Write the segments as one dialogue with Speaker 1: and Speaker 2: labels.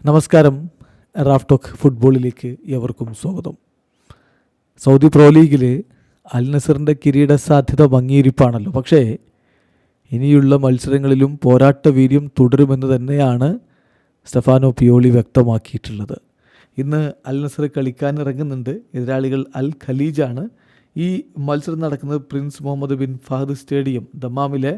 Speaker 1: നമസ്കാരം. Raf talk ഫുട്ബോളിലേക്ക് എവർക്കും സ്വാഗതം. സൗദി പ്രോ ലീഗിൽ അൽ നസറിൻ്റെ കിരീട സാധ്യത മങ്ങിയിരിപ്പാണല്ലോ. പക്ഷേ ഇനിയുള്ള മത്സരങ്ങളിലും പോരാട്ട വീര്യം തുടരുമെന്ന് തന്നെയാണ് സ്റ്റെഫാനോ പിയോളി വ്യക്തമാക്കിയിട്ടുള്ളത്. ഇന്ന് അൽ നസർ കളിക്കാനിറങ്ങുന്നുണ്ട്. എതിരാളികൾ അൽ ഖലീജാണ്. ഈ മത്സരം നടക്കുന്നത് Prince Mohammed bin Fahd Stadium, ദമ്മാമിലെ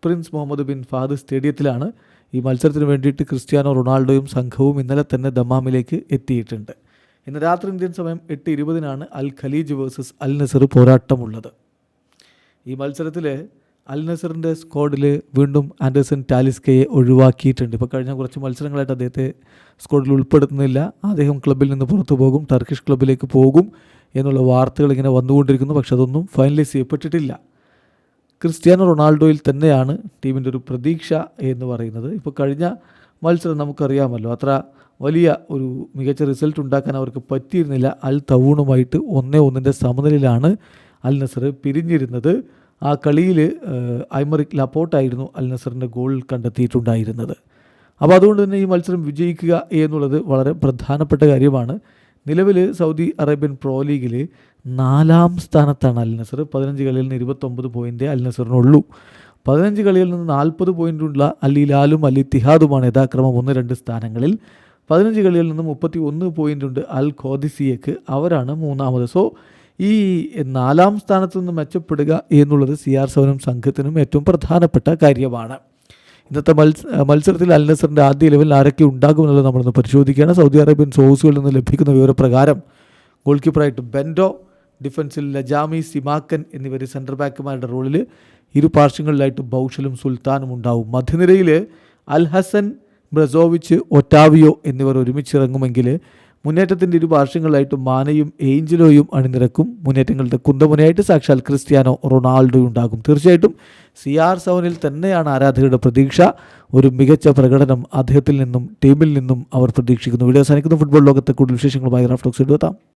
Speaker 1: പ്രിൻസ് മുഹമ്മദ് ബിൻ ഫഹദ് സ്റ്റേഡിയത്തിലാണ്. ഈ മത്സരത്തിന് വേണ്ടിയിട്ട് ക്രിസ്ത്യാനോ റൊണാൾഡോയും സംഘവും ഇന്നലെ തന്നെ ദമ്മാമിലേക്ക് എത്തിയിട്ടുണ്ട്. ഇന്ന് രാത്രി ഇന്ത്യൻ സമയം 8:20 അൽ ഖലീജ് വേഴ്സസ് അൽ നസർ പോരാട്ടമുള്ളത്. ഈ മത്സരത്തിൽ അൽ നസറിൻ്റെ സ്ക്വാഡിൽ വീണ്ടും ആൻഡേഴ്സൺ ടാലിസ്കയെ ഒഴിവാക്കിയിട്ടുണ്ട്. ഇപ്പോൾ കഴിഞ്ഞ കുറച്ച് മത്സരങ്ങളായിട്ട് അദ്ദേഹത്തെ സ്ക്വാഡിൽ ഉൾപ്പെടുത്തുന്നില്ല. അദ്ദേഹം ക്ലബ്ബിൽ നിന്ന് പുറത്തു പോകും, ടർക്കിഷ് ക്ലബ്ബിലേക്ക് പോകും എന്നുള്ള വാർത്തകൾ ഇങ്ങനെ വന്നുകൊണ്ടിരിക്കുന്നു. പക്ഷെ അതൊന്നും ഫൈനലൈസ് ചെയ്യപ്പെട്ടിട്ടില്ല. ക്രിസ്ത്യാനോ റൊണാൾഡോയിൽ തന്നെയാണ് ടീമിൻ്റെ ഒരു പ്രതീക്ഷ എന്ന് പറയുന്നത്. ഇപ്പോൾ കഴിഞ്ഞ മത്സരം നമുക്കറിയാമല്ലോ, അത്ര വലിയ ഒരു മികച്ച റിസൾട്ട് ഉണ്ടാക്കാൻ അവർക്ക് പറ്റിയിരുന്നില്ല. അൽ തവൂണുമായിട്ട് 1-1 സമനിലയിലാണ് അൽ നസർ പിരിഞ്ഞിരുന്നത്. ആ കളിയിൽ ഐമറിക് ലപ്പോർട്ടായിരുന്നു അൽ നസറിൻ്റെ ഗോൾ കണ്ടെത്തിയിട്ടുണ്ടായിരുന്നത്. അപ്പോൾ അതുകൊണ്ട് തന്നെ ഈ മത്സരം വിജയിക്കുക എന്നുള്ളത് വളരെ പ്രധാനപ്പെട്ട കാര്യമാണ്. നിലവിൽ സൗദി അറേബ്യൻ പ്രോ ലീഗിൽ 4-ാം സ്ഥാനത്താണ് അൽ നസർ. 15 കളിയിൽ നിന്ന് 29 പോയിൻ്റ് അൽ നസറിനുള്ളൂ. 15 കളിയിൽ നിന്ന് 40 പോയിൻ്റുള്ള അൽ ഹിലാലും അൽ ഇത്തിഹാദുമാണ് യഥാക്രമം 1-2 സ്ഥാനങ്ങളിൽ. 15 കളിയിൽ നിന്ന് 31 പോയിൻ്റുണ്ട് അൽ ഖോദിസിയക്ക്, അവരാണ് 3-ാമത്. സോ ഈ 4-ാം സ്ഥാനത്ത് നിന്ന് മെച്ചപ്പെടുക എന്നുള്ളത് CR7 സംഘത്തിനും ഏറ്റവും പ്രധാനപ്പെട്ട കാര്യമാണ്. ഇന്നത്തെ മത്സരത്തിൽ അൽ നസറിൻ്റെ ആദ്യ ലെവലിൽ ആരൊക്കെ ഉണ്ടാകുമെന്നുള്ളത് നമ്മളൊന്ന് പരിശോധിക്കുകയാണ്. സൗദി അറേബ്യൻ സോഴ്സുകളിൽ നിന്ന് ലഭിക്കുന്ന വിവരപ്രകാരം ഗോൾ കീപ്പറായിട്ട് ബെൻഡോ, ഡിഫൻസിൽ ലജാമി, സിമാക്കൻ എന്നിവർ സെൻറ്റർ ബാക്കുമാരുടെ റോളിൽ, ഇരു പാർശ്വങ്ങളിലായിട്ട് ബൗഷലും സുൽത്താനും ഉണ്ടാവും. മധ്യനിരയിൽ അൽ ഹസൻ, ബ്രസോവിച്ച്, ഒറ്റാവിയോ എന്നിവർ ഒരുമിച്ചിറങ്ങുമെങ്കിൽ മുന്നേറ്റത്തിൻ്റെ ഇരു പാർശ്വങ്ങളിലായിട്ട് മാനയും ഏഞ്ചലോയും അണിനിരക്കും. മുന്നേറ്റങ്ങളുടെ കുന്തമുനയായിട്ട് സാക്ഷാൽ ക്രിസ്ത്യാനോ റൊണാൾഡോയും ഉണ്ടാകും. തീർച്ചയായിട്ടും CR7 തന്നെയാണ് ആരാധകരുടെ പ്രതീക്ഷ. ഒരു മികച്ച പ്രകടനം അദ്ദേഹത്തിൽ നിന്നും ടീമിൽ നിന്നും അവർ പ്രതീക്ഷിക്കുന്നു. വീഡിയോ അവസാനിക്കുന്നു. ഫുട്ബോൾ ലോകത്തെ കൂടുതൽ വിശേഷങ്ങളുമായി റാഫ് ടോക്സ് എത്താം.